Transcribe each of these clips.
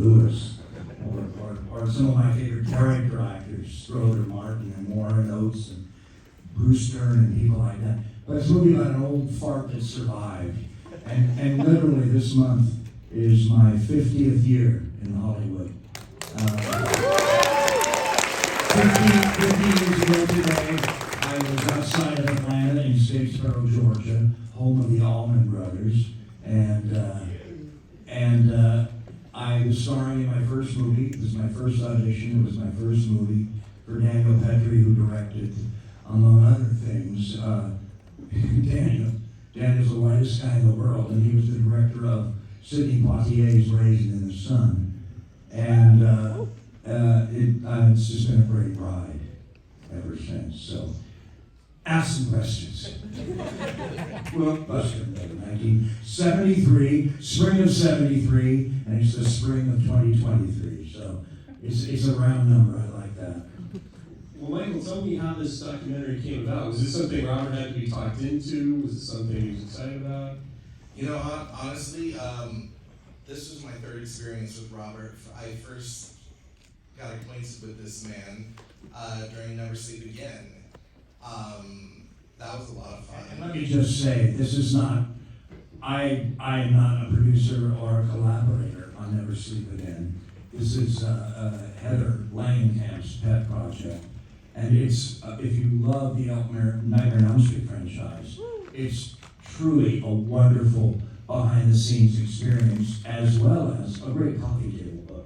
Lewis, or some of my favorite character actors, Schroeder Martin and Warren Oates and Bruce Stern and people like that. But it's a movie about an old fart that survived. And literally this month is my 50th year in Hollywood. 50 years ago today, I was outside of Atlanta in Statesboro, Georgia, home of the Allman Brothers, and I was starring in my first movie. It was my first audition. It was my first movie for Daniel Petrie, who directed, among other things, Daniel's the whitest guy in the world, and he was the director of Sidney Poitier's Raisin in the Sun. And it's just been a great ride ever since. So, ask some questions. Well, Buster, 1973, spring of 73, and it's the spring of 2023. So, it's a round number. I like that. Well, Michael, tell me how this documentary came about. Was this something Robert had to be talked into? Was it something he was excited about? You know, honestly, this was my third experience with Robert. I first got acquainted with this man during Never Sleep Again. That was a lot of fun. And let me just say, this is not, I am not a producer or a collaborator on Never Sleep Again. This is Heather Langham's pet project. And it's, if you love the Nightmare on Elm Street franchise, it's truly a wonderful behind-the-scenes experience, as well as a great coffee table book.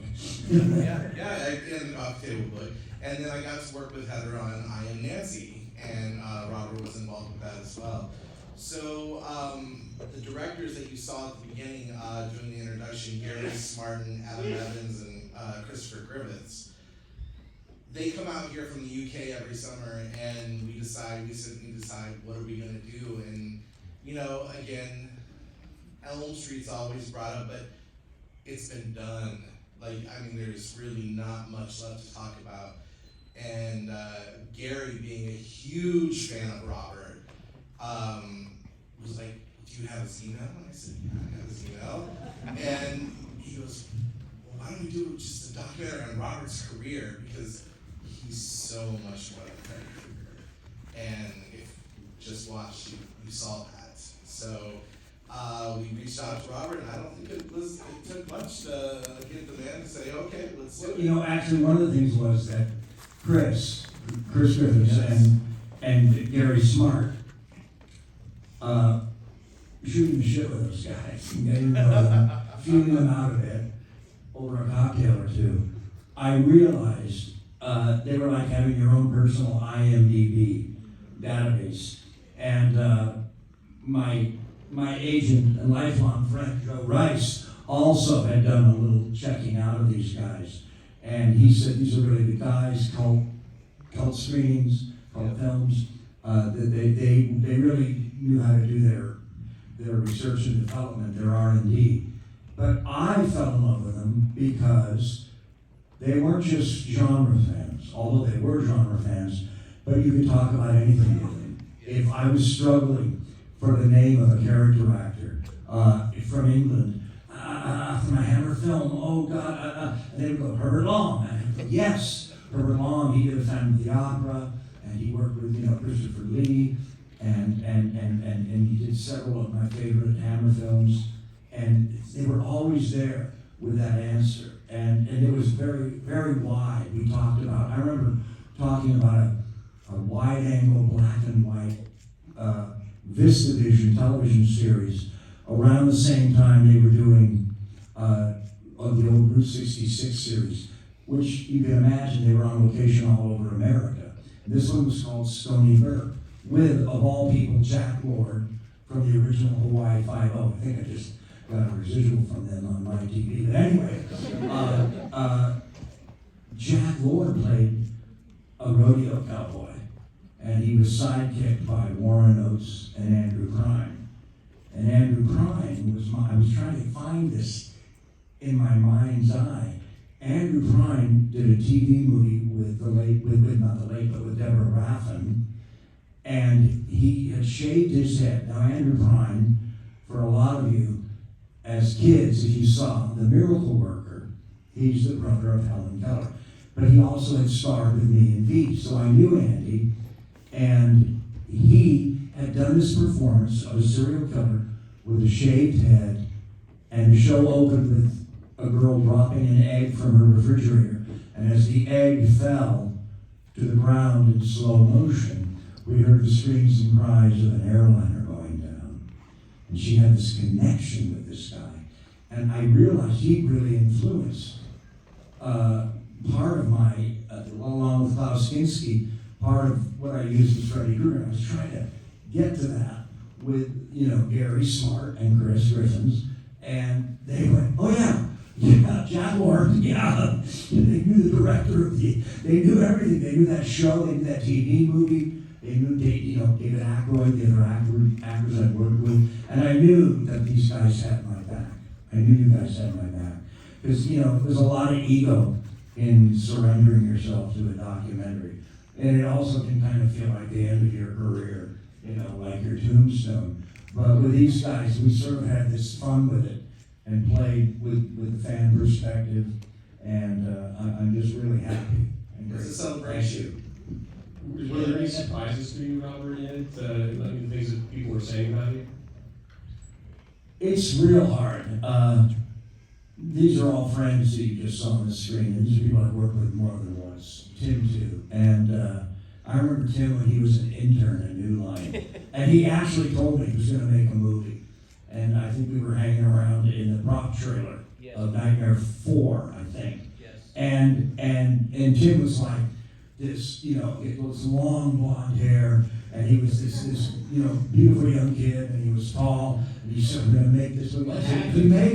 And a coffee table book. And then I got to work with Heather on I Am Nancy, and Robert was involved with that as well. So the directors that you saw at the beginning during the introduction, Gary Smartin, Adam Evans, and Christopher Griffiths, they come out here from the UK every summer, and we sit and decide what are we going to do. And you know, again, Elm Street's always brought up, but it's been done. Like, I mean, there's really not much left to talk about. And Gary, being a huge fan of Robert, was like, "Do you have his email?" And I said, "Yeah, I have his email." And he goes, "Well, why don't we do just a documentary on Robert's career, because he's so much more than Freddy Krueger." And if you just watched, you saw that. So we reached out to Robert, and I don't think it took much to get the man to say, "Okay, let's do it." You know, actually, one of the things was that Chris Griffiths and Gary Smart shooting the shit with those guys, and getting feeling them out of it over a cocktail or two. I realized they were like having your own personal IMDb database, and my agent and lifelong friend Joe Rice also had done a little checking out of these guys, and he said these are really good guys, cult screenings, cult films. They really knew how to do their research and development, their R&D. But I fell in love with them because they weren't just genre fans, although they were genre fans, but you could talk about anything with them. If I was struggling for the name of a character actor from England, from a Hammer film, oh God, and they would go, Herbert Long. And I'd go, yes, Herbert Long, he did a Phantom of the Opera, and he worked with, Christopher Lee, and he did several of my favorite Hammer films, and they were always there with that answer. And it was very, very wide. We talked about, I remember talking about a wide-angle, black and white VistaVision television series around the same time they were doing the old Route 66 series, which you can imagine they were on location all over America. This one was called Stony Brook, with, of all people, Jack Lord from the original Hawaii Five-0. I think I just got a residual from them on my TV. But anyway, Jack Lord played a rodeo cowboy, and he was sidekicked by Warren Oates and Andrew Prine. And Andrew Prine was I was trying to find this in my mind's eye. Andrew Prine did a TV movie with with Deborah Raffin, and he had shaved his head. Now, Andrew Prine, for a lot of you, as kids, if you saw The Miracle Worker, He's the brother of Helen Keller. But he also had starred with me in Veep, so I knew Andy, and he had done this performance of a serial killer with a shaved head, and the show opened with a girl dropping an egg from her refrigerator, and as the egg fell to the ground in slow motion, we heard the screams and cries of an airliner going down. And she had this connection with this guy. And I realized he really influenced part of my, along with Klaus Kinski, part of what I used as Freddy Krueger. I was trying to get to that with, Gary Smart and Chris Griffins. And they went, oh yeah, Jack Lord, yeah. They knew the director of they knew everything. They knew that show, they knew that TV movie. They knew David Aykroyd, the other actors I'd worked with. And I knew that these guys had my back. I knew you guys had my back. Because, there's a lot of ego in surrendering yourself to a documentary. And it also can kind of feel like the end of your career, like your tombstone. But with these guys, we sort of had this fun with it and played with the fan perspective. And I'm just really happy. And It's a celebration. Were there any surprises for you, Robert, in it? The things that people were saying about you? It's real hard. These are all friends that you just saw on the screen, and these are people I've worked with more than once. Tim, too. And I remember Tim when he was an intern at New Line, and he actually told me he was going to make a movie. And I think we were hanging around in the prop trailer of Nightmare 4, I think. Yes. And Tim was like this, it was long blonde hair, and he was this beautiful young kid, and he was tall, and he said, we're going to make this movie. I said, if you make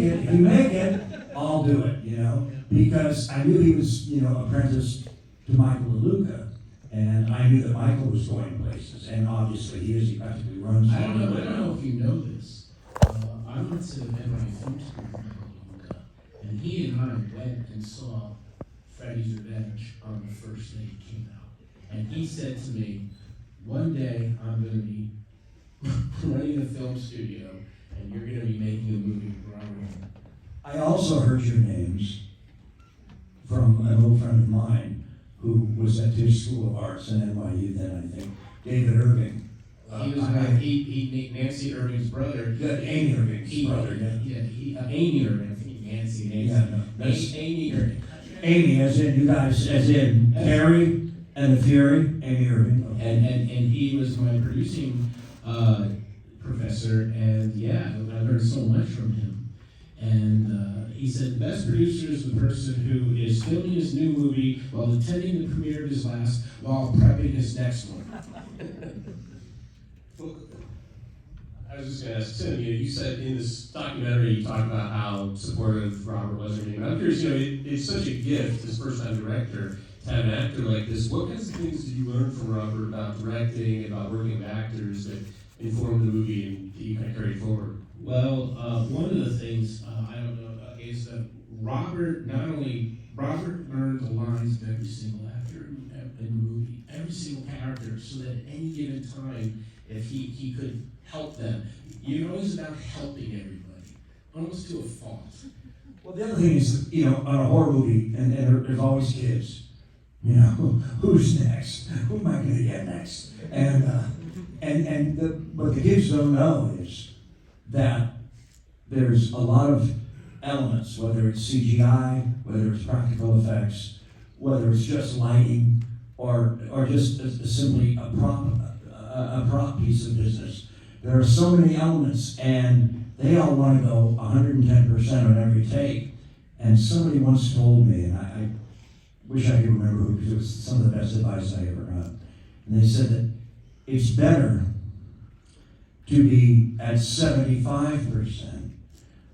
it, I'll do it, because I knew he was, apprenticed to Michael DeLuca, and I knew that Michael was going places, and obviously he is. He practically runs. I don't know if you know this. I went to Memory Film School with Michael DeLuca, and he and I went and saw Freddy's Revenge on the first day it came out. And he said to me, one day I'm going to be running a film studio, and you're going to be making a movie with Robert Englund. I also heard your names from an old friend of mine who was at Tisch School of Arts in NYU then, I think, David Irving. He was Nancy Irving's brother. Amy Irving's brother, Amy Irving, I think Nancy. Yeah, no, that's Amy Irving. Amy, as in you guys, as in Carrie and the Fury, Amy Irving. Okay. And he was my producing professor, and I learned so much from him. And he said, the best producer is the person who is filming his new movie while attending the premiere of his last, while prepping his next one. I was just going to ask Tim, you said in this documentary you talked about how supportive Robert was and everything. I'm curious, it's such a gift as first-time director to have an actor like this. What kinds of things did you learn from Robert about directing, about working with actors that informed the movie and that you kind of carried forward? Well, one of the things, I don't know, is that Robert learned the lines of every single actor in the movie, every single character, so that at any given time, if he could help them. You know, it's about helping everybody, almost to a fault. Well, the other thing is, on a horror movie, and there's always kids. Who's next? Who am I going to get next? What the kids don't know is that there's a lot of elements, whether it's CGI, whether it's practical effects, whether it's just lighting, or just simply a prop piece of business. There are so many elements, and they all want to go 110% on every take. And somebody once told me, and I wish I could remember who, because it was some of the best advice I ever got. And they said that it's better to be at 75%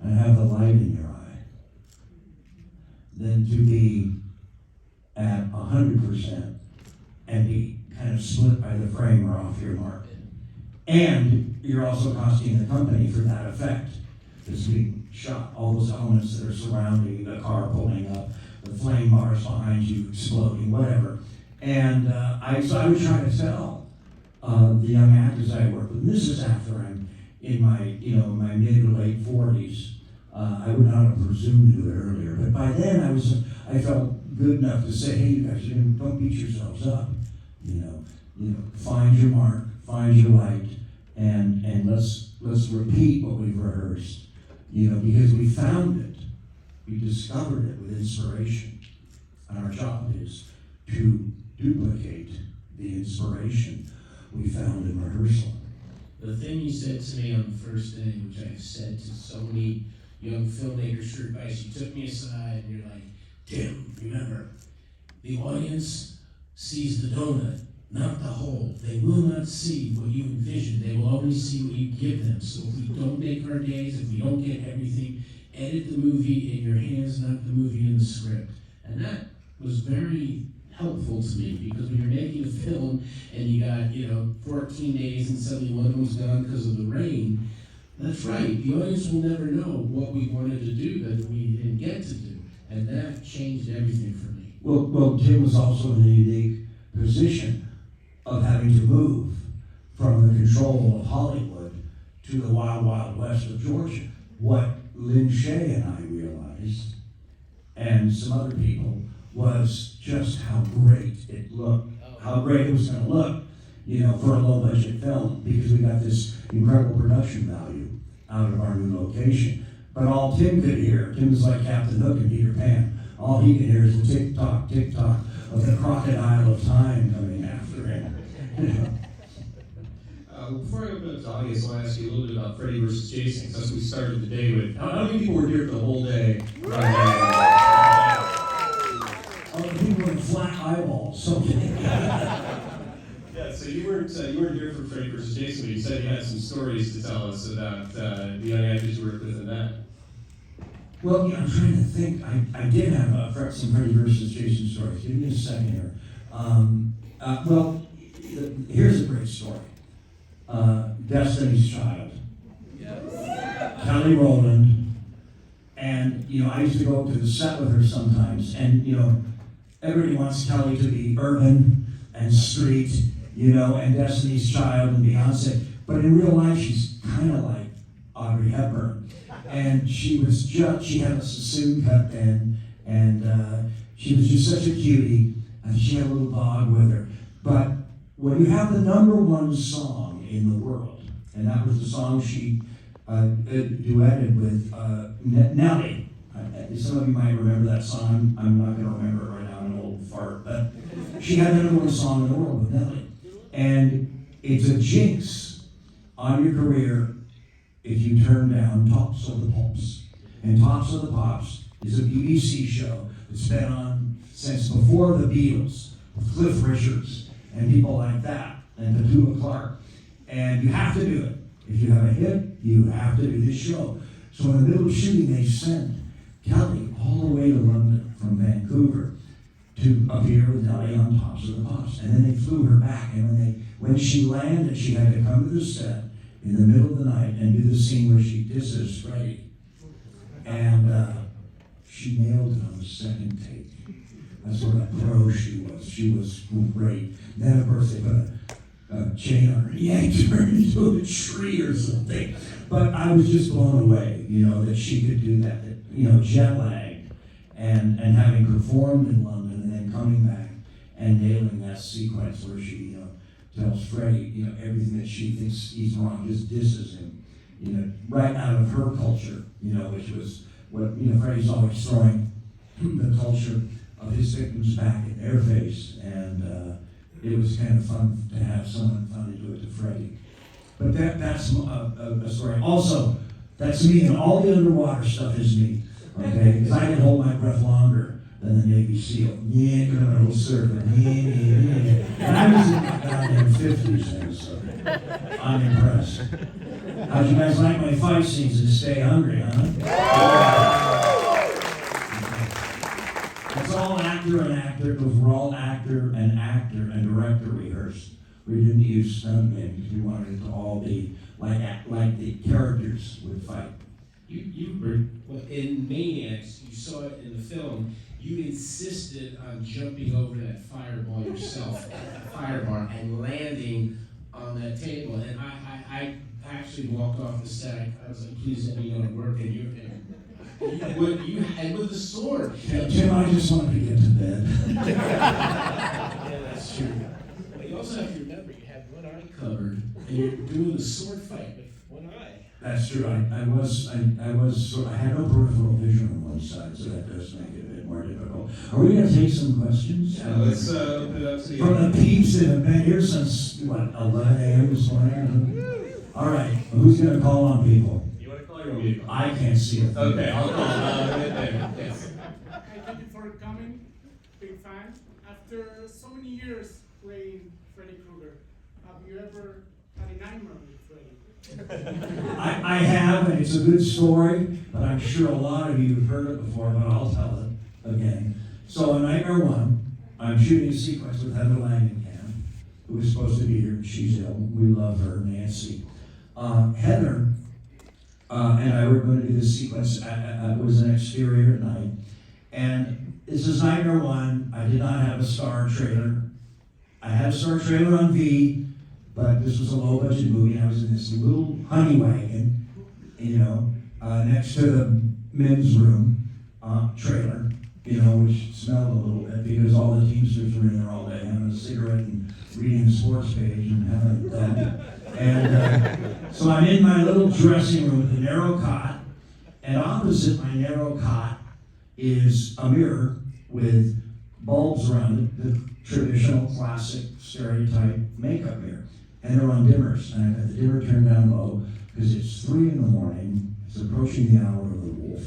and have the light in your eye than to be at 100% and be kind of split by the frame or off your mark. And you're also costing the company for that effect. It's being shot, all those elements that are surrounding the car pulling up, the flame bars behind you exploding, whatever. And so I would try to tell the young actors I work with, and this is after I'm in my my mid to late 40s, I would not have presumed to do it earlier, but by then I felt good enough to say, hey, you guys, don't beat yourselves up. Find your mark, find your light, and let's repeat what we've rehearsed. Because we found it, we discovered it with inspiration, and our job is to duplicate the inspiration we found in rehearsal. The thing you said to me on the first day, which I've said to so many young filmmakers for advice, you took me aside and you're like, Tim, remember, the audience sees the donut, not the whole. They will not see what you envision. They will only see what you give them. So if we don't make our days, if we don't get everything, edit the movie in your hands, not the movie in the script. And that was very helpful to me, because when you're making a film and you got 14 days and suddenly one of them's gone because of the rain, that's right, the audience will never know what we wanted to do that we didn't get to do, and that changed everything for me. Well, Tim was also in a unique position of having to move from the control of Hollywood to the wild, wild west of Georgia. What Lynn Shay and I realized, and some other people, was just how great it looked, how great it was going to look, for a low-budget film, because we got this incredible production value out of our new location. But all Tim could hear, Tim was like Captain Hook in Peter Pan, all he could hear is the tick-tock, tick-tock of the crocodile of time coming after him. Before I open up to the audience, I want to ask you a little bit about Freddy versus Jason, because that's what we started the day with. How many people were here for the whole day? People with flat eyeballs, something. Yeah, so you weren't here for Freddy versus Jason, but you said you had some stories to tell us about the young actors you worked with in that. Well, I'm trying to think. I did have some Freddy versus Jason stories. Give me a second here. Here's a great story. Destiny's Child. Kelly Rowland. And, I used to go up to the set with her sometimes. And, everybody wants Kelly to be urban and street, and Destiny's Child and Beyonce. But in real life, she's kind of like Audrey Hepburn. And she had a sassoon cut then, and she was just such a cutie, and she had a little dog with her. But when you have the #1 song in the world, and that was the song she duetted with Nelly. Some of you might remember that song. I'm not going to remember it right now, I'm an old fart. But she had the #1 song in the world with Nelly. And it's a jinx on your career if you turn down Tops of the Pops. And Tops of the Pops is a BBC show that's been on since before the Beatles, with Cliff Richards and people like that, and Petula Clark. And you have to do it. If you have a hit, you have to do this show. So in the middle of shooting, they sent Kelly all the way to London from Vancouver to appear with Nelly on Tops of the Pops. And then they flew her back. And when she landed, she had to come to the set in the middle of the night and do the scene where she disses Freddy. And she nailed it on the second take. That's what a pro she was. She was great. Then, of course, they put a chain on her and yanked her into a tree or something. But I was just blown away, that she could do that. Jet lagged and having performed in London and then coming back and nailing that sequence where she tells Freddy, everything that she thinks he's wrong, just disses him, right out of her culture, which was what, Freddy's always throwing the culture of his victims back in their face, and it was kind of fun to have someone finally do it to Freddy. But that's a story. Also, that's me, and all the underwater stuff is me, okay? Because I can hold my breath longer than the Navy SEAL. Yeah, I'm a little surfer. Yeah. And I was in my goddamn 50s then, so I'm impressed. How'd you guys like my fight scenes and stay hungry, huh? It's all actor and actor, because we're all actor and director rehearsed. We didn't use stuntmen because we wanted it to all be like the characters would fight. You were in Maniacs. You saw it in the film. You insisted on jumping over that fireball yourself, firebar, and landing on that table. And I actually walked off the set. I was like, please let me know it worked. And And with the sword. Tim, I just wanted to get to bed. Yeah, that's true. But you also have to remember, you have one eye covered, and you're doing a sword fight with one eye. That's true. I had no peripheral vision on one side, so that does make it a bit more difficult. Are we going to take some questions? Yeah, let's open it up to the From the peeps that have been here since, 11 a.m. this morning? All right, who's going to call on people? You want to call your meeting? I can't see it. Okay, I'll call. Right there. Yes. Hi, thank you for coming. Big fan. After so many years playing Freddy Krueger, have you ever had a nightmare with Freddy? I have, and it's a good story, but I'm sure a lot of you have heard it before, but I'll tell it again. So in Nightmare 1, I'm shooting a sequence with Heather Langenkamp, who was supposed to be here. She's ill. We love her, Nancy. Heather and I were going to do this sequence. It was an exterior at night. And this is Nightmare 1. I did not have a star trailer. I had a star trailer on V, but this was a low-budget movie. I was in this little honey wagon, next to the men's room trailer, which smelled a little bit because all the Teamsters were in there all day having a cigarette and reading the sports page and having that. And so I'm in my little dressing room with a narrow cot, and opposite my narrow cot is a mirror with bulbs around it, the traditional classic stereotype makeup mirror. And they're on dimmers, and I've got the dimmer turned down low because it's 3 a.m. It's approaching the hour of the wolf,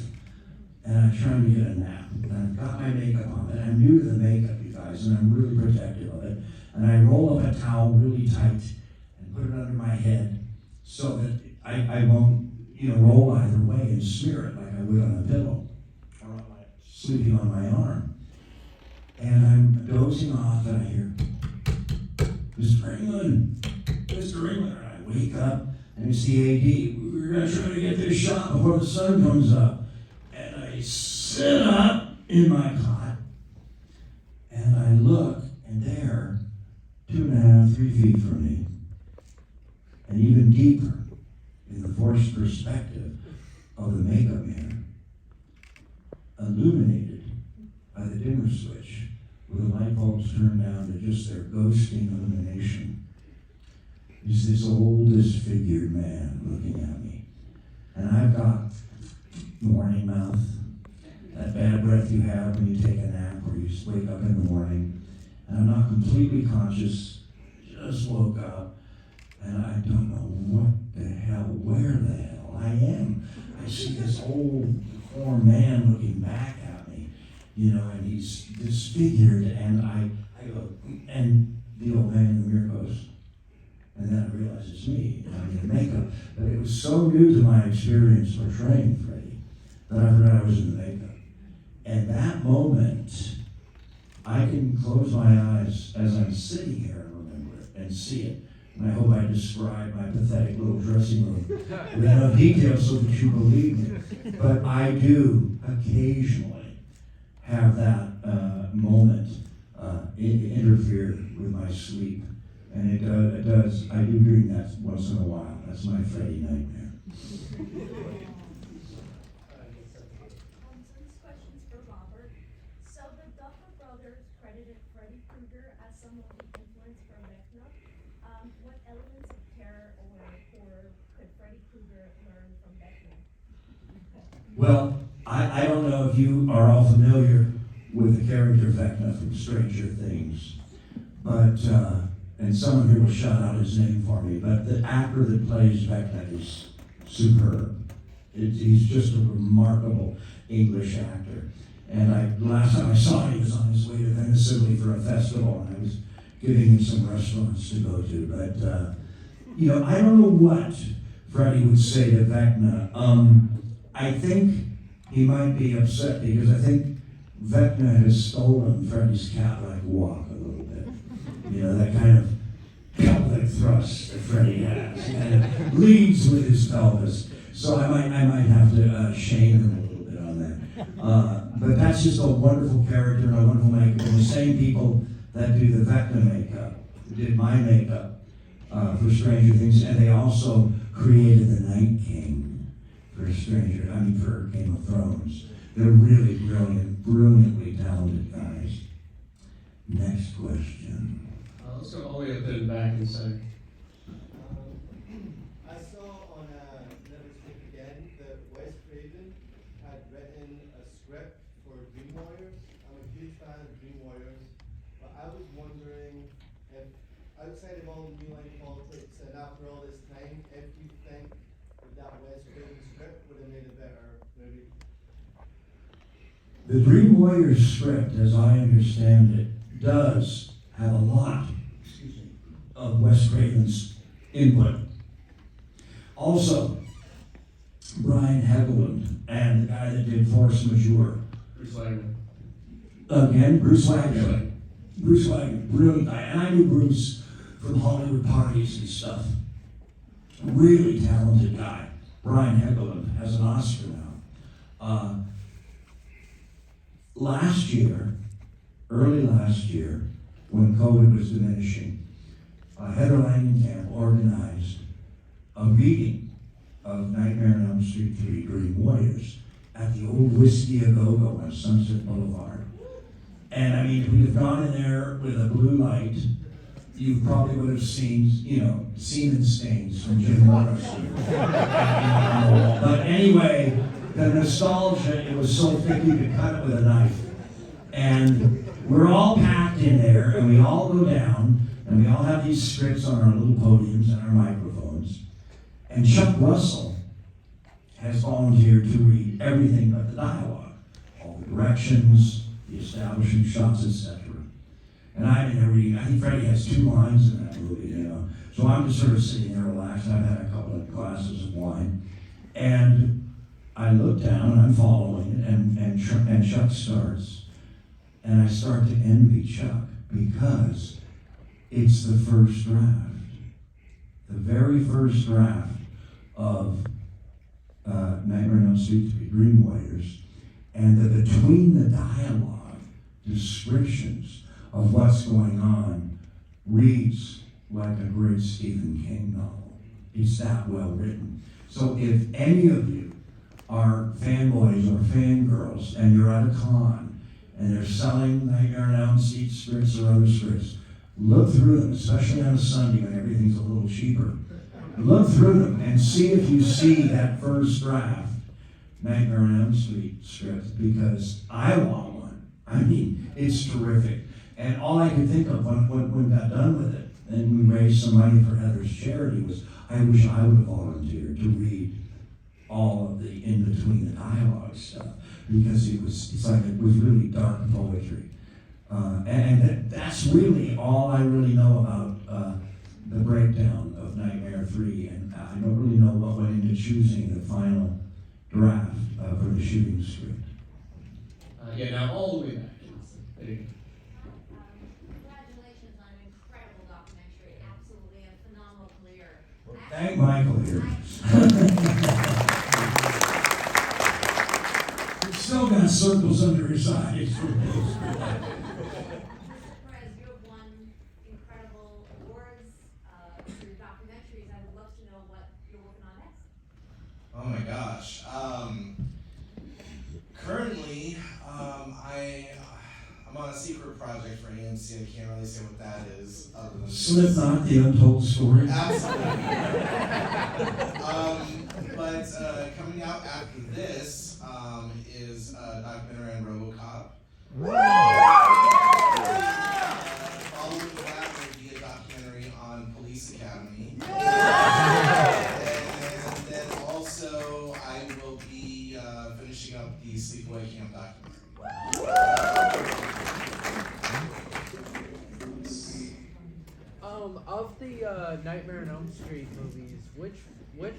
and I'm trying to get a nap. And I've got my makeup on, and I'm new to the makeup, you guys, and I'm really protective of it. And I roll up a towel really tight and put it under my head so that I won't, roll either way and smear it like I would on a pillow or on sleeping on my arm. And I'm dozing off, and I hear, Mr. Englund, Mr. Englund. And I wake up, and it's the AD. We're going to try to get this shot before the sun comes up. And I sit up in my cot, and I look, and there, 2.5, 3 feet from me, and even deeper in the forced perspective of the makeup mirror, illuminated by the dimmer switch, with the light bulbs turned down to just their ghosting illumination, is this old, disfigured man looking at me. And I've got morning mouth, that bad breath you have when you take a nap or you just wake up in the morning. And I'm not completely conscious, just woke up, and I don't know where the hell I am. I see this old, poor man looking back at me, and he's disfigured, and I go, and the old man in the mirror goes, and then I realize it's me, and I'm in makeup. But it was so new to my experience portraying Freddy that I forgot I was in the makeup. And that moment, I can close my eyes as I'm sitting here and remember it and see it. And I hope I describe my pathetic little dressing room with enough detail so that you believe me. But I do occasionally have that moment interfere with my sleep. And it does. I do dream that once in a while. That's my Freddy nightmare. So this question's for Robert. So the Duffer brothers credited Freddy Krueger as some of the influence for Vecna. What elements of terror or horror could Freddy Krueger learn from Vecna? Well, I don't know if you are all familiar with the character Vecna from Stranger Things, but and someone here will shout out his name for me, but the actor that plays Vecna is superb. He's just a remarkable English actor. And last time I saw him, he was on his way to Venice, Italy for a festival, and I was giving him some restaurants to go to. But, I don't know what Freddy would say to Vecna. I think he might be upset because I think Vecna has stolen Freddy's cat-like walk a little bit. That kind of pelvic thrust that Freddy has. He kind of leads with his pelvis. So I might have to shame him a little bit on that. But that's just a wonderful character and a wonderful makeup. And the same people that do the Vecna makeup did my makeup for Stranger Things, and they also created the Night King for Stranger, I mean for Game of Thrones. They're really brilliantly talented guys. Next question. Let's go all the way up to the back and center. I saw on Never Speak Again that Wes Craven had written a script for Dream Warriors. I'm a huge fan of Dream Warriors, but I was wondering if, outside of all the New Line politics and after all this time, if you think that Wes Craven script would have made a better movie. The Dream Warriors script, as I understand it, does have a lot of Wes Craven's input. Also, Brian Englund and the guy that did Force Majeure. Bruce Wagner. Again, Bruce Wagner. Bruce Wagner, brilliant guy. And I knew Bruce from Hollywood parties and stuff. Really talented guy. Brian Englund has an Oscar now. Early last year, when COVID was diminishing, Heather Langenkamp organized a reading of Nightmare on Elm Street 3 Dream Warriors at the old Whiskey A Go-Go on Sunset Boulevard. And I mean, if we'd have gone in there with a blue light, you probably would have seen, semen stains from Jim Morrison. But anyway, the nostalgia, it was so thick you could cut it with a knife. And we're all packed in there, and we all go down, and we all have these scripts on our little podiums and our microphones. And Chuck Russell has volunteered to read everything but the dialogue, all the directions, the establishing shots, etc. And I've been there reading, I think Freddy has 2 lines in that movie, So I'm just sort of sitting there relaxed. I've had a couple of glasses of wine. And I look down, and I'm following it, and Chuck starts. And I start to envy Chuck because it's the first draft. The very first draft of Nightmare on Elm Street 3 Dream Warriors. And between the dialogue, descriptions of what's going on reads like a great Stephen King novel. It's that well written. So if any of you are fanboys or fangirls and you're at a con and they're selling Nightmare on Elm Street scripts or other scripts, look through them, especially on a Sunday when everything's a little cheaper. Look through them and see if you see that first draft Nightmare on Elm Street script, because I want one. I mean, it's terrific. And all I could think of when we got done with it, and we raised some money for Heather's charity, was I wish I would have volunteered to read all of the in-between the dialogue stuff, because it was really dark poetry. And that's really all I really know about the breakdown of Nightmare 3, and I don't really know what went into choosing the final draft for the shooting script. Now all the way back. There you go. Congratulations on an incredible documentary. Absolutely a phenomenal career. Thank Michael here. He's still got circles under his eyes. I'm surprised you have won incredible awards for your documentaries. I would love to know what you're working on next. Oh my gosh. Currently, I'm on a secret project for AMC. I can't really say what that is. Other than Slipknot, the untold story. Absolutely. But coming out after this is a documentary on RoboCop. Following that will be a documentary on Police Academy. And then also I will be finishing up the Sleepaway Camp documentary. Of the Nightmare on Elm Street movies, which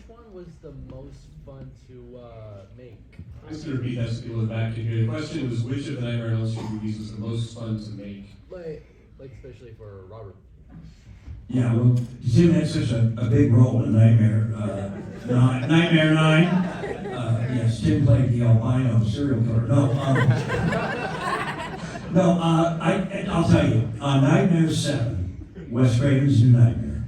one was the most fun to make? I'm just going to repeat that so people in the back can hear. The question was, which of the Nightmare on Elm Street movies was the most fun to make? Like especially for Robert. Yeah, well, Tim had such a big role in Nightmare 9. Yes, Tim played the albino serial killer. I'll tell you, Nightmare 7, Wes Craven's New Nightmare,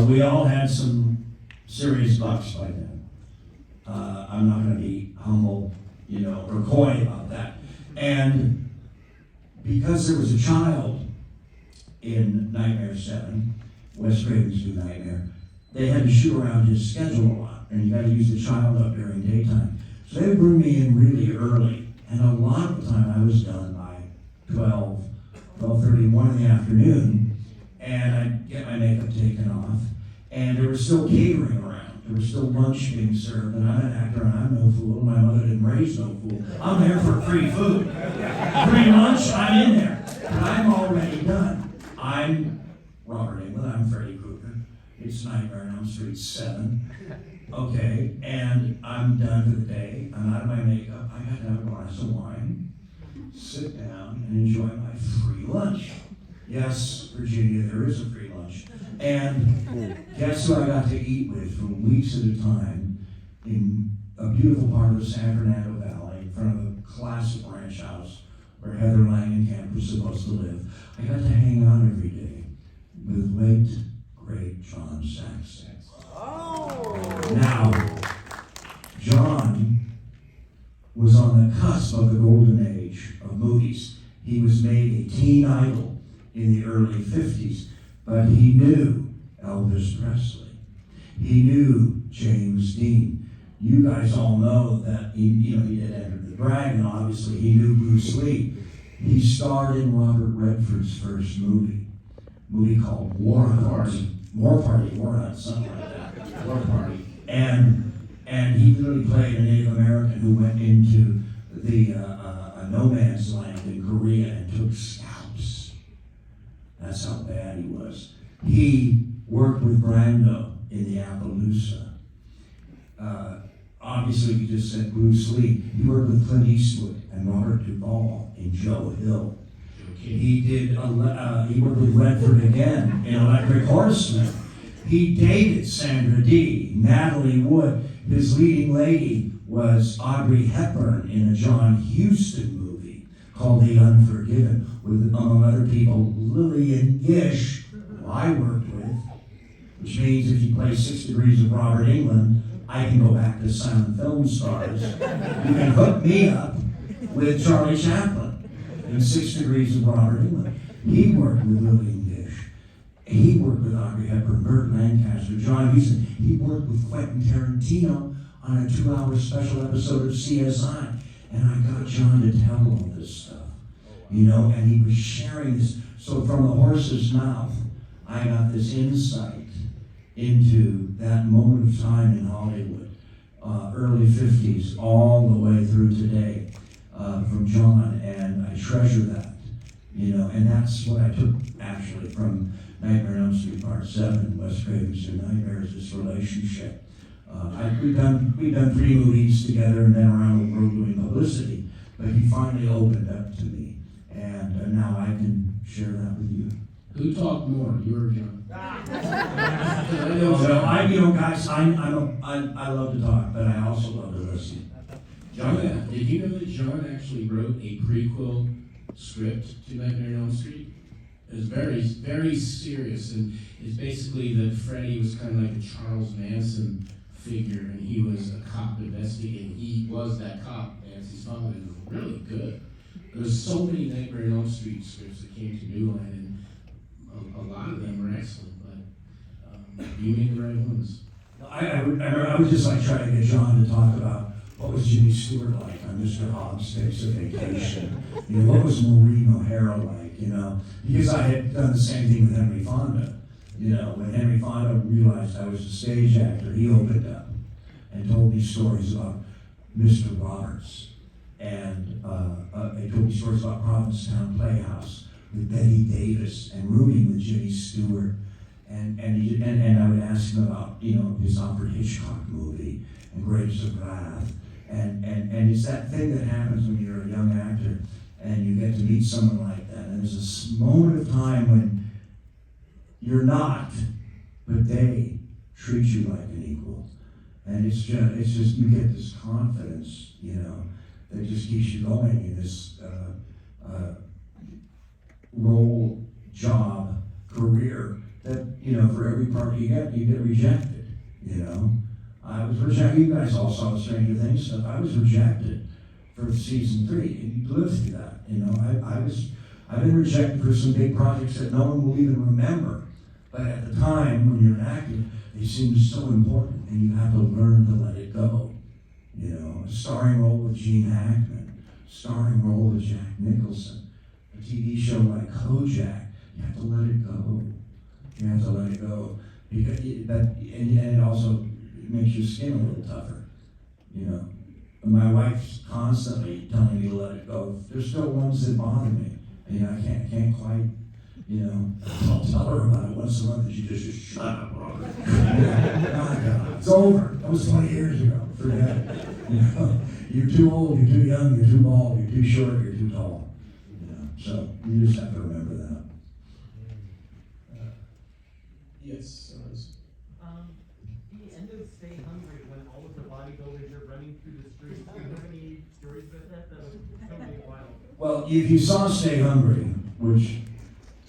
we all had some serious bucks by then. I'm not gonna be humble, or coy about that. And because there was a child in Nightmare 7, Wes Craven's new Nightmare, they had to shoot around his schedule a lot, and you gotta use the child up during daytime. So they would bring me in really early, and a lot of the time I was done by 12:30, 1 in the afternoon, and I'd get my makeup taken off, and there was still catering around. There was still lunch being served, and I'm an actor, and I'm no fool. My mother didn't raise no fool. I'm there for free food. Free lunch, I'm in there. But I'm already done. I'm Robert Englund, I'm Freddy Krueger. It's Nightmare on Elm Street 7. Okay, and I'm done for the day. I'm out of my makeup. I got to have a glass of wine, sit down, and enjoy my free lunch. Yes, Virginia, there is a free lunch. And guess who I got to eat with for weeks at a time in a beautiful part of the San Fernando Valley in front of a classic ranch house where Heather Langenkamp was supposed to live. I got to hang out every day with late, great John Saxon. Now, John was on the cusp of the golden age of movies. He was made a teen idol in the early 50s, but he knew Elvis Presley. He knew James Dean. You guys all know that he did Enter the Dragon, obviously. He knew Bruce Lee. He starred in Robert Redford's first movie called War Hunt, something like that. War Party. And he literally played a Native American who went into the no man's land in Korea and took scalps. That's how bad he was. He worked with Brando in the Appaloosa. Obviously, we just said Bruce Lee. He worked with Clint Eastwood and Robert Duvall in Joe Hill. He worked with Redford again in Electric Horseman. He dated Sandra Dee, Natalie Wood. His leading lady was Audrey Hepburn in a John Huston movie called The Unforgiven, with, among other people, Lillian Gish, who I worked with, which means if you play 6 Degrees of Robert Englund, I can go back to silent film stars. You can hook me up with Charlie Chaplin in 6 Degrees of Robert Englund. He worked with Lillian Gish. He worked with Audrey Hepburn, Burt Lancaster, John Huston. He worked with Quentin Tarantino on a 2-hour special episode of CSI. And I got John to tell all this stuff, and he was sharing this. So from the horse's mouth, I got this insight into that moment of time in Hollywood, early 50s, all the way through today, from John, and I treasure that, and that's what I took actually from Nightmare on Elm Street Part 7, Wes Craven's New Nightmare, is this relationship. We've done 3 movies together and then around the world doing publicity, but he finally opened up to me, and now I can share that with you. Who talked more, you or John? Guys, I love to talk, but I also love to listen. John, did you know that John actually wrote a prequel script to Nightmare on Elm Street? It was very, very serious, and it's basically that Freddy was kind of like a Charles Manson figure, and he was a cop investigating. He was that cop, Nancy's father, and it was really good. There was so many Nightmare on Elm Street scripts that came to New Line, and a lot of them were excellent, but you made the right ones. I would just like trying to get John to talk about what was Jimmy Stewart like on Mr. Hobbs Takes a Vacation. What was Maureen O'Hara like, Because I had done the same thing with Henry Fonda. When Henry Fonda realized I was a stage actor, he opened up and told me stories about Mr. Roberts. And he told me stories about Provincetown Playhouse with Betty Davis and rooting with Jimmy Stewart. And I would ask him about, his Alfred Hitchcock movie and Grapes of Wrath. And it's that thing that happens when you're a young actor and you get to meet someone like that. And there's this moment of time when you're not, but they treat you like an equal. And it's just you get this confidence, that just keeps you going in this role, job, career that, for every part you get rejected, I was rejected. You guys all saw the Stranger Things stuff. I was rejected for season 3, and you lived through that. You know, I've been rejected for some big projects that no one will even remember. But at the time, when you're an actor, they seem so important, and you have to learn to let it go. You know, a starring role with Gene Hackman, starring role with Jack Nicholson, a TV show like Kojak, you have to let it go. You have to let it go. Because and it also makes your skin a little tougher, you know. My wife's constantly telling me to let it go. There's still ones that bother me. You know, I can't quite, you know, I'll tell her about it once a month and she just shut up, Robert. It's over. That was 20 years ago. Forget it. You know, you're too old, you're too young, you're too bald, you're too short, you're too tall. You know, so you just have to remember that. Yes. The end of Stay Hungry, when all of the bodybuilders are running through the streets, do you have any stories about that? That was totally wild. Well, if you saw Stay Hungry, which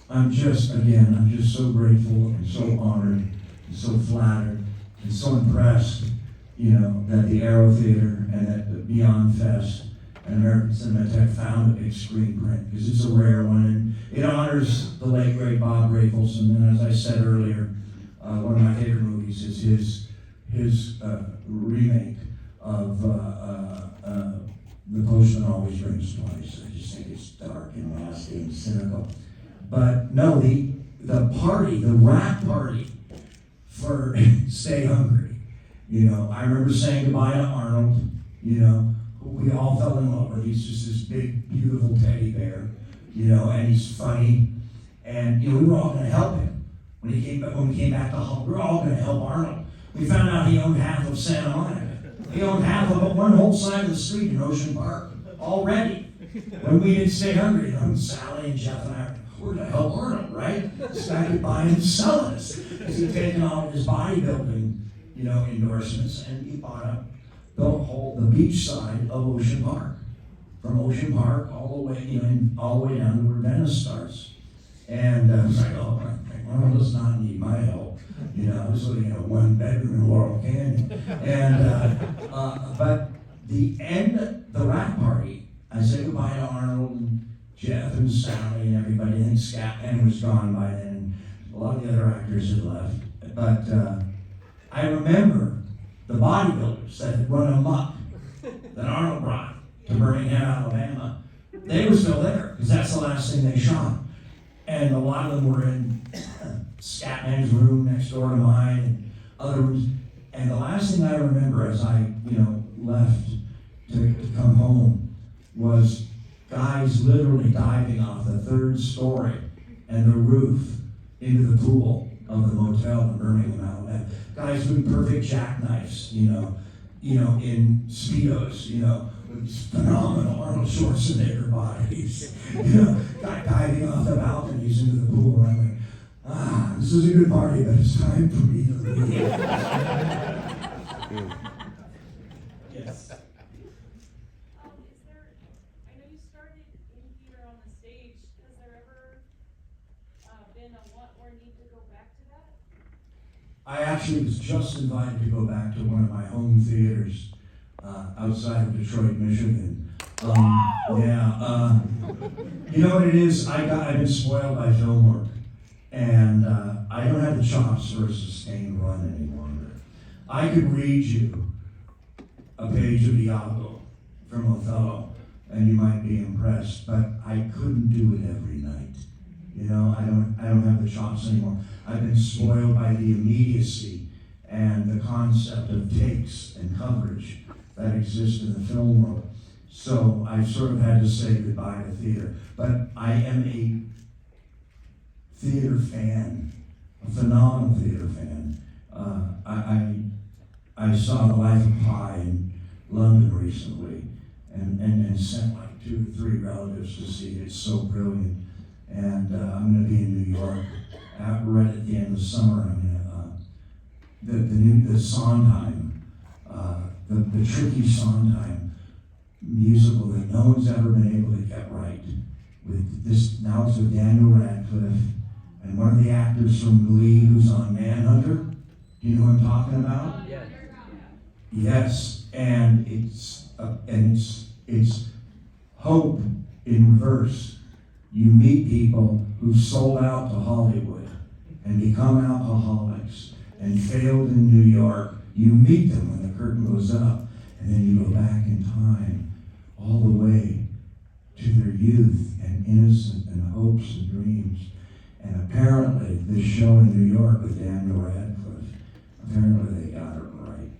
I'm just so grateful and so honored and so flattered and so impressed, you know, that the Aero Theater and that the Beyond Fest and American Cinematheque found a big screen print, because it's a rare one, and it honors the late, great Bob Rafelson. And as I said earlier, one of my favorite movies is his remake of The Postman Always Rings Twice. I just think it's dark and nasty and cynical. But no, the party, the rap party for Stay Hungry. You know, I remember saying goodbye to Arnold, you know, who we all fell in love with. He's just this big, beautiful teddy bear, you know, and he's funny. And, you know, we were all going to help him. When we came back to Hull, we were all going to help Arnold. We found out he owned half of Santa Monica. He owned half of one whole side of the street in Ocean Park already. When we did Stay Hungry, you know, Sally and Jeff and I, we're going to help Arnold, right? This guy could buy and sell us. Because he'd taken all of his bodybuilding, you know, endorsements, and he bought up the beach side of Ocean Park. From Ocean Park all the way, you know, all the way down to where Venice starts. And I was like, oh, Arnold does not need my help. You know, I was looking at a 1-bedroom in Laurel Canyon. And, but the rap party, I said goodbye to Arnold and Jeff and Sally and everybody. I think Scatman was gone by then, and a lot of the other actors had left. But I remember the bodybuilders that had run amok that Arnold brought to Birmingham, Alabama. They were still there, because that's the last thing they shot. And a lot of them were in Scatman's room next door to mine and other rooms. And the last thing I remember as I, you know, left to come home was guys literally diving off the 3rd story and the roof into the pool of the motel in Birmingham, Alabama. Guys doing perfect jackknives, you know, in Speedos, you know, with these phenomenal Arnold Schwarzenegger bodies, you know, guy diving off the balconies into the pool. And I'm like, this is a good party, but it's time for me to leave. Yes. I know you started in theater on the stage. Has there ever been a want or need to go back to that? I actually was just invited to go back to one of my home theaters outside of Detroit, Michigan. You know what it is? I've been spoiled by film work, and I don't have the chops for a sustained run any longer. I could read you a page of Iago from Othello, and you might be impressed, but I couldn't do it every night. You know, I don't have the chops anymore. I've been spoiled by the immediacy and the concept of takes and coverage that exist in the film world. So I've sort of had to say goodbye to theater. But I am a theater fan, a phenomenal theater fan. I saw The Life of Pi in London recently and sent like 2 or 3 relatives to see it. It's so brilliant. And I'm going to be in New York right at the end of the summer. The Sondheim, the tricky Sondheim musical that no one's ever been able to get right. With this, now it's with Daniel Radcliffe and one of the actors from Glee who's on Manhunter. Do you know what I'm talking about? Yeah. Yes, and it's hope in reverse. You meet people who sold out to Hollywood and become alcoholics and failed in New York. You meet them when the curtain goes up, and then you go back in time all the way to their youth and innocence and hopes and dreams. And apparently, this show in New York with Daniel Radcliffe, apparently they got it right.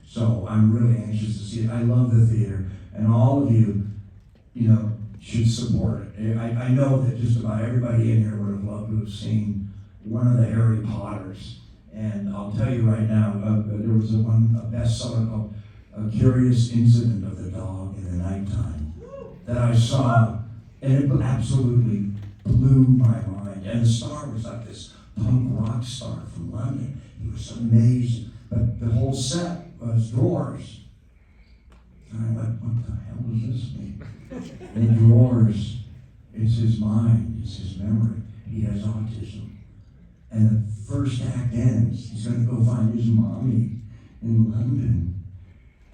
So I'm really anxious to see it. I love the theater, and all of you, should support it. I know that just about everybody in here would have loved to have seen one of the Harry Potters. And I'll tell you right now, there was a bestseller called A Curious Incident of the Dog in the Nighttime that I saw, and it absolutely blew my mind. And the star was like this punk rock star from London. He was amazing. But the whole set was drawers. And I went, what the hell does this mean? And drawers, it's his mind, it's his memory. He has autism. And the first act ends, he's going to go find his mommy in London.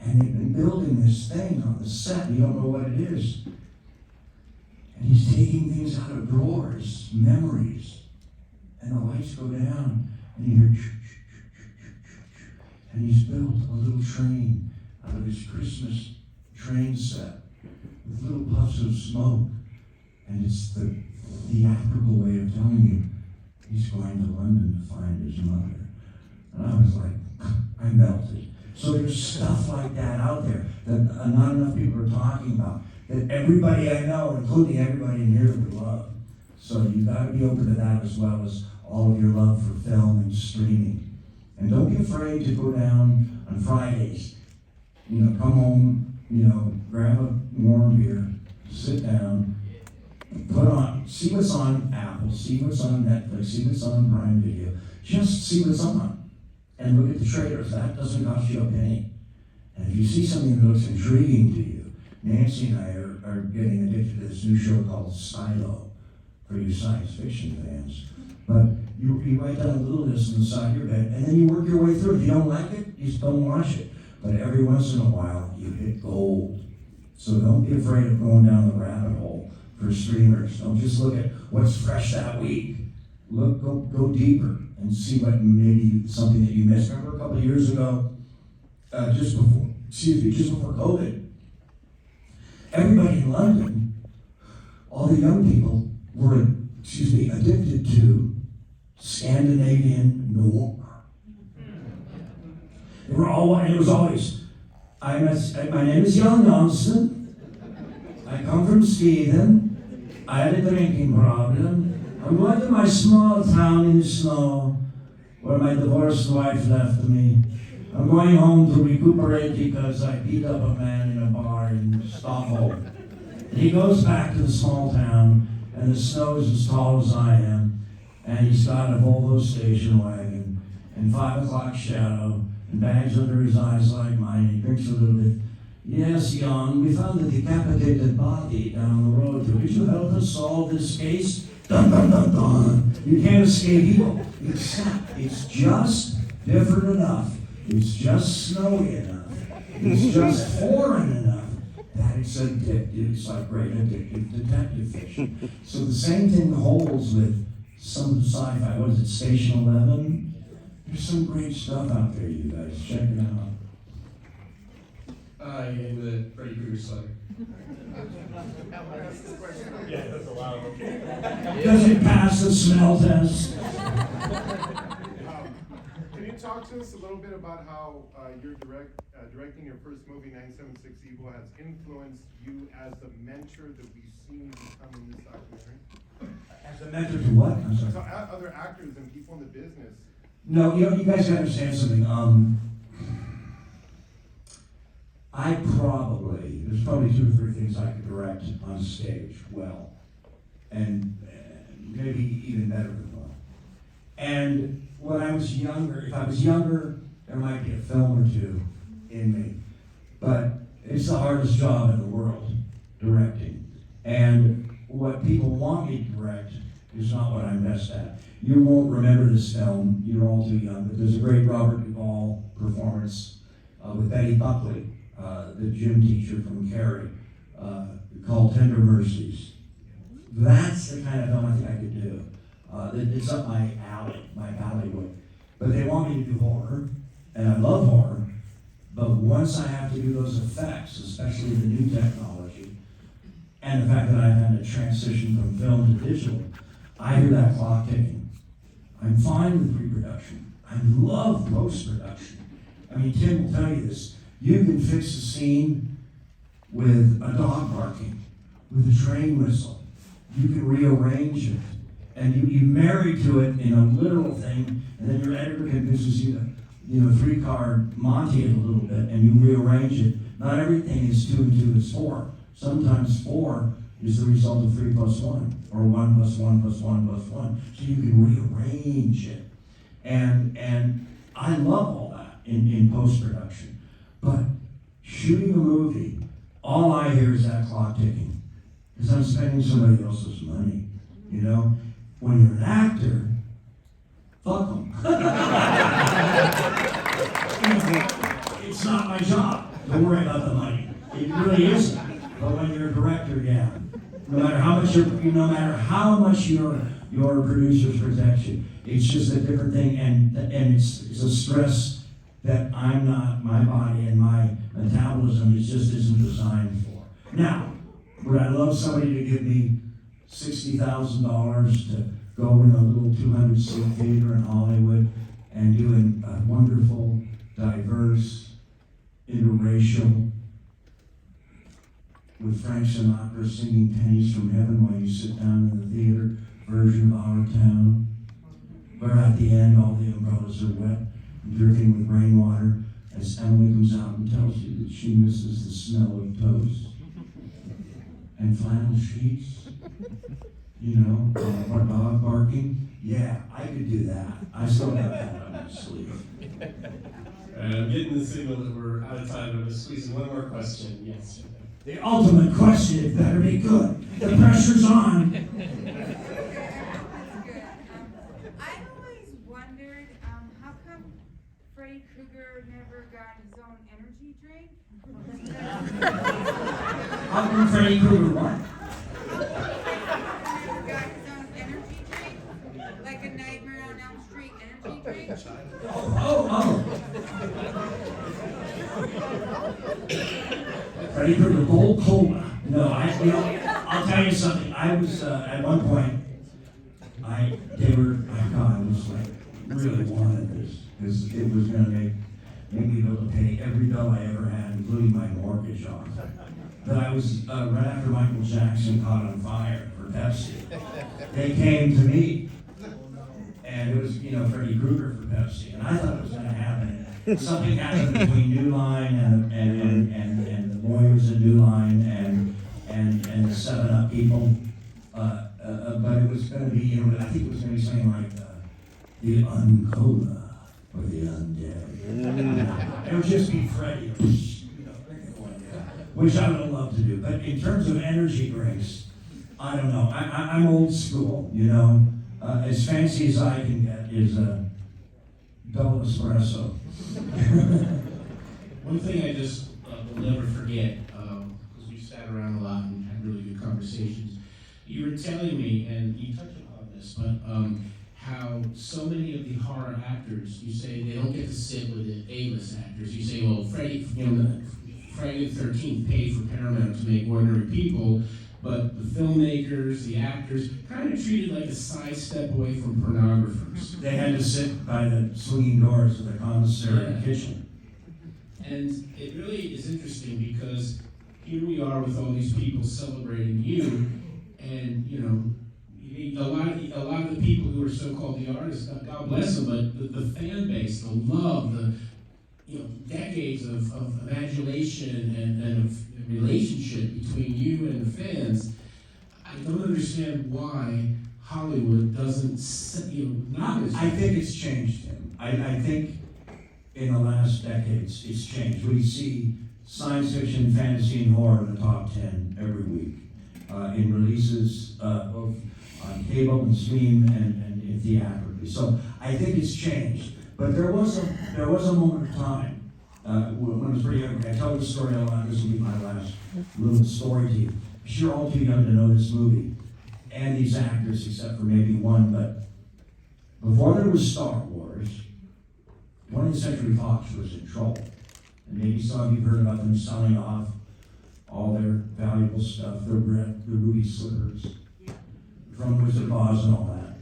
And they've been building this thing on the set, and you don't know what it is. And he's taking things out of drawers, memories. And the lights go down, and you hear and he's built a little train out of his Christmas train set with little puffs of smoke. And it's the theatrical way of telling you he's going to London to find his mother. And I was like, I melted. So there's stuff like that out there that not enough people are talking about, that everybody I know, including everybody in here, would love. So you got to be open to that, as well as all of your love for film and streaming. And don't be afraid to go down on Fridays. Come home, grab a warm beer, sit down, see what's on Apple, see what's on Netflix, see what's on Prime Video. Just see what's on. And look at the trailers. That doesn't cost you a penny. And if you see something that looks intriguing to you, Nancy and I are getting addicted to this new show called Silo, for you science fiction fans. But you write down a little list on the side of your bed, and then you work your way through it. If you don't like it, you just don't watch it. But every once in a while, you hit gold. So don't be afraid of going down the rabbit hole for streamers. Don't just look at what's fresh that week. Go deeper and see what maybe something that you missed. Remember a couple of years ago, just before COVID, everybody in London, all the young people were, addicted to Scandinavian noir. They were all, and it was always, my name is Jan Janssen. I come from Sweden. I had a drinking problem. I'm going to my small town in the snow where my divorced wife left me. I'm going home to recuperate because I beat up a man in a bar in Stockholm. And he goes back to the small town, and the snow is as tall as I am, and he's got a Volvo station wagon, and 5 o'clock shadow, and bags under his eyes like mine, and he drinks a little bit. Yes, Jan, we found a decapitated body down the road. Could you help us solve this case? Dun, dun, dun, dun. You can't escape evil, except it's just different enough. It's just snowy enough. It's just foreign enough that it's addictive. It's like great addictive detective fiction. So the same thing holds with some sci-fi. What is it, Station 11? There's some great stuff out there, you guys. Check it out. In the Freddy Krueger slug. Yeah, that's a lot of them. Does it pass the smell test? Can you talk to us a little bit about how your directing your first movie, 976 Evil, has influenced you as the mentor that we've seen you become in this documentary? As a mentor to what? I'm sorry. So other actors and people in the business. No, you guys gotta understand something. There's probably 2 or 3 things I could direct on stage well, and maybe even better than well. And when I was younger, if I was younger, there might be a film or 2 in me. But it's the hardest job in the world, directing. And what people want me to direct is not what I'm best at. You won't remember this film, you're all too young, but there's a great Robert Duvall performance with Betty Buckley, the gym teacher from Cary, called Tender Mercies. That's the kind of film I think I could do. It's up my alley, my alleyway. But they want me to do horror, and I love horror, but once I have to do those effects, especially the new technology, and the fact that I've had to transition from film to digital, I hear that clock ticking. I'm fine with pre-production. I love post-production. I mean, Tim will tell you this. You can fix a scene with a dog barking, with a train whistle. You can rearrange it. And you marry to it in a literal thing, and then your editor convinces you to, 3-card Monty it a little bit, and you rearrange it. Not everything is 2 and 2 is 4. Sometimes 4 is the result of 3 plus 1, or 1 plus 1 plus 1 plus 1. So you can rearrange it. And I love all that in post-production. But shooting a movie, all I hear is that clock ticking. Because I'm spending somebody else's money, When you're an actor, fuck them. It's not my job. Don't worry about the money. It really isn't. But when you're a director, yeah. No matter how much your producers protect you, it's just a different thing, and it's a stress that my body and my metabolism just isn't designed for. Now, would I love somebody to give me $60,000 to go in a little 200-seat theater in Hollywood and do a wonderful, diverse, interracial, with Frank Sinatra singing Pennies from Heaven while you sit down in the theater version of Our Town, where at the end all the umbrellas are wet and dripping with rainwater as Emily comes out and tells you that she misses the smell of toast and flannel sheets, or dog barking. Yeah, I could do that. I still got that on my sleeve. I'm getting the signal that we're out of time. I'm going to squeeze in one more question. Yes. The ultimate question, it better be good. The pressure's on. That's good. I've always wondered, how come Freddy Krueger never got his own energy drink? How come Freddy Krueger what? Never got his own energy drink? Like a Nightmare on Elm Street energy drink? Oh. Freddy Krueger, Gold Cola. No, I'll tell you something. I was, at one point, I was like, really wanted this, because it was going to make me able to pay every bill I ever had, including my mortgage off. But I was, right after Michael Jackson caught on fire for Pepsi, they came to me, and it was, Freddy Krueger for Pepsi, and I thought it was going to happen. Something happened between New Line and the lawyers at New Line and the 7-Up people, but it was going to be, I think it was going to be something like the Uncola or the Undead. It would just be Freddy, which I would have loved to do. But in terms of energy drinks, I don't know. I'm old school, as fancy as I can get is a double espresso. One thing I just will never forget, because we sat around a lot and had really good conversations, you were telling me, and you touched upon this, but how so many of the horror actors, you say they don't get to sit with the A-list actors. You say, well, Friday the 13th paid for Paramount to make ordinary people, but the filmmakers, the actors, kind of treated like a sidestep away from pornographers. They had to sit by the swinging doors of the commissary kitchen. And it really is interesting because here we are with all these people celebrating you, and a lot of the people who are so-called the artists, God bless them, but the fan base, the love, the decades of adulation and of relationship between you and the fans. I don't understand why Hollywood doesn't, not as. I think it's changed, Tim. I think in the last decades it's changed. We see science fiction, fantasy, and horror in the top 10 every week in releases both on cable and stream and theatrically. So I think it's changed. But there was a moment of time when I was pretty young. I tell this story a lot. This will be my last little story to you. I'm sure all too young to know this movie and these actors, except for maybe one. But before there was Star Wars, 20th Century Fox was in trouble. And maybe some of you heard about them selling off all their valuable stuff, the ruby slippers from Wizard of Oz and all that.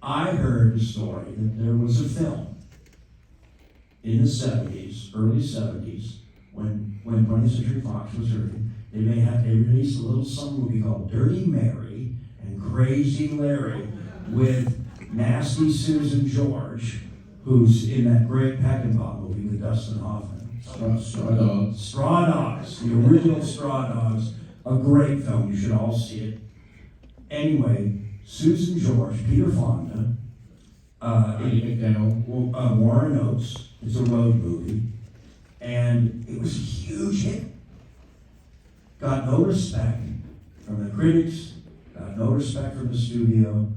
I heard the story that there was a film in the 70s, early 70s, when 20th Century Fox was early. They released a little summer movie called Dirty Mary and Crazy Larry with Nasty Susan George, who's in that great Peckinpah movie with Dustin Hoffman. Straw Dogs. Straw Dogs, the original Straw Dogs, a great film. You should all see it. Anyway, Susan George, Peter Fonda, Warren Oates. It's a road movie, and it was a huge hit. Got no respect from the critics, got no respect from the studio,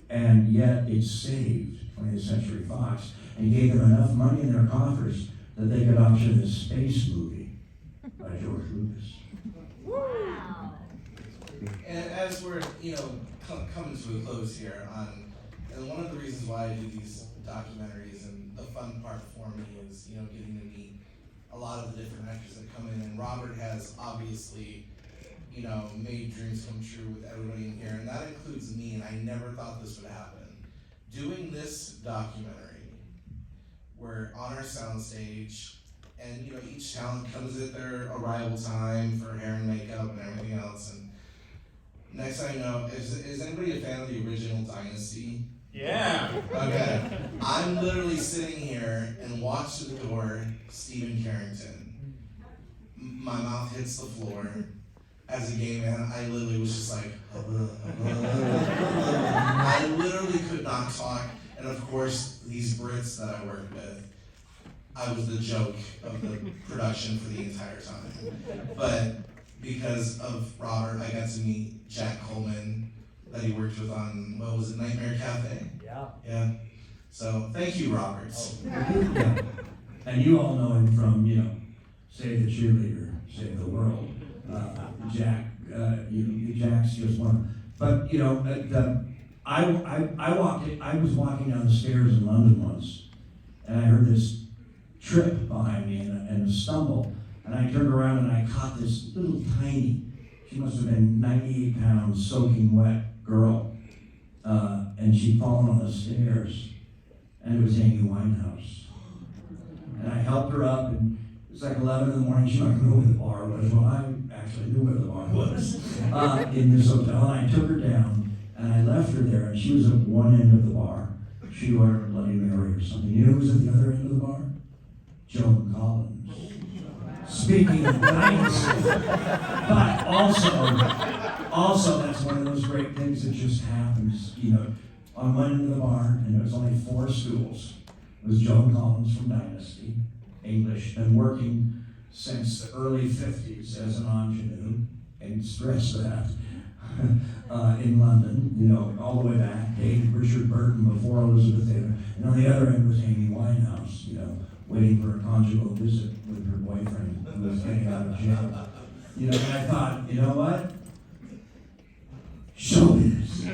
and yet it saved 20th Century Fox and gave them enough money in their coffers that they could option this space movie by George Lucas. Wow. And as we're, coming to a close here and one of the reasons why I do these documentaries and the fun part for me is, getting to meet a lot of the different actors that come in. And Robert has obviously, made dreams come true with everybody in here, and that includes me, and I never thought this would happen. Doing this documentary, we're on our soundstage, and each talent comes at their arrival time for hair and makeup and everything else, and next thing I know, is anybody a fan of the original Dynasty? Yeah. Okay. I'm literally sitting here and watch the door, Stephen Carrington. My mouth hits the floor. As a gay man, I literally was just like, I literally could not talk. And of course, these Brits that I worked with, I was the joke of the production for the entire time. But because of Robert, I got to meet Jack Coleman, that he worked with on, what was it, Nightmare Cafe? Yeah. So, thank you, Robert. Yeah. And you all know him from, Save the Cheerleader, Save the World. Jack's just one. But, I was walking down the stairs in London once, and I heard this trip behind me and a stumble. And I turned around and I caught this little tiny, she must have been 98 pounds, soaking wet girl. And she'd fallen on the stairs. And it was Amy Winehouse. And I helped her up, and it was like 11 in the morning. She wanted to know where the bar was. Well, I actually knew where the bar was in this hotel. And I took her down, and I left her there. And she was at one end of the bar. She ordered Bloody Mary or something. You know who was at the other end of the bar? Joan Collins. Speaking of dynasty, but also that's one of those great things that just happens, on one end of the bar, and there was only 4 stools. It was Joan Collins from Dynasty, English, been working since the early 50s as an ingenue, and stress that, in London, all the way back, dated Richard Burton before Elizabeth Taylor, and on the other end was Amy Winehouse, waiting for a conjugal visit with her boyfriend who was getting out of jail. And I thought, you know what? Showbiz.